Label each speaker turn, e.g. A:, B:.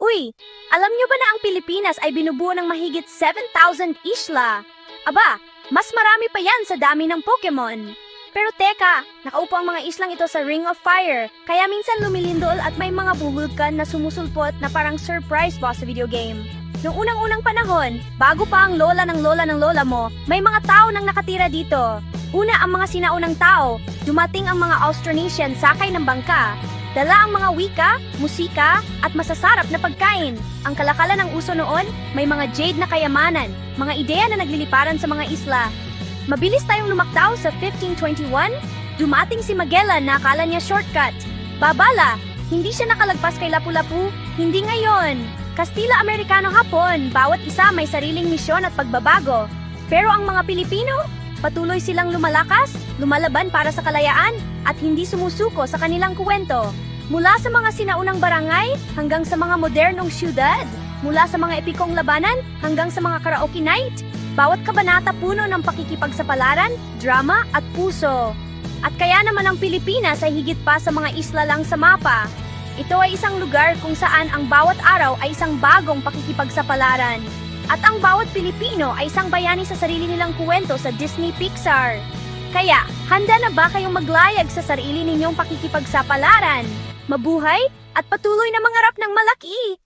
A: Uy, alam nyo ba na ang Pilipinas ay binubuo ng mahigit 7,000 isla? Aba, mas marami pa yan sa dami ng Pokemon. Pero teka, nakaupo ang mga islang ito sa Ring of Fire, kaya minsan lumilindol at may mga bubulkan na sumusulpot na parang surprise boss sa video game. Noong unang-unang panahon, bago pa ang lola ng lola mo, may mga tao nang nakatira dito. Una ang mga sinaunang tao, dumating ang mga Austronesian sakay ng bangka. Dala ang mga wika, musika, at masasarap na pagkain. Ang kalakalan ng uso noon, may mga jade na kayamanan, mga ideya na nagliliparan sa mga isla. Mabilis tayong lumaktaw sa 1521, dumating si Magellan na akala niya shortcut. Babala, hindi siya nakalagpas kay Lapu-Lapu, hindi ngayon. Kastila, Amerikano, Hapon, bawat isa may sariling misyon at pagbabago. Pero ang mga Pilipino, patuloy silang lumalakas, lumalaban para sa kalayaan, at hindi sumusuko sa kanilang kuwento. Mula sa mga sinaunang barangay hanggang sa mga modernong syudad, mula sa mga epikong labanan hanggang sa mga karaoke night, bawat kabanata puno ng pakikipagsapalaran, drama at puso. At kaya naman ang Pilipinas ay higit pa sa mga isla lang sa mapa. Ito ay isang lugar kung saan ang bawat araw ay isang bagong pakikipagsapalaran. At ang bawat Pilipino ay isang bayani sa sarili nilang kuwento sa Disney Pixar. Kaya, handa na ba kayong maglayag sa sarili ninyong pakikipagsapalaran? Mabuhay at patuloy na mangarap ng malaki!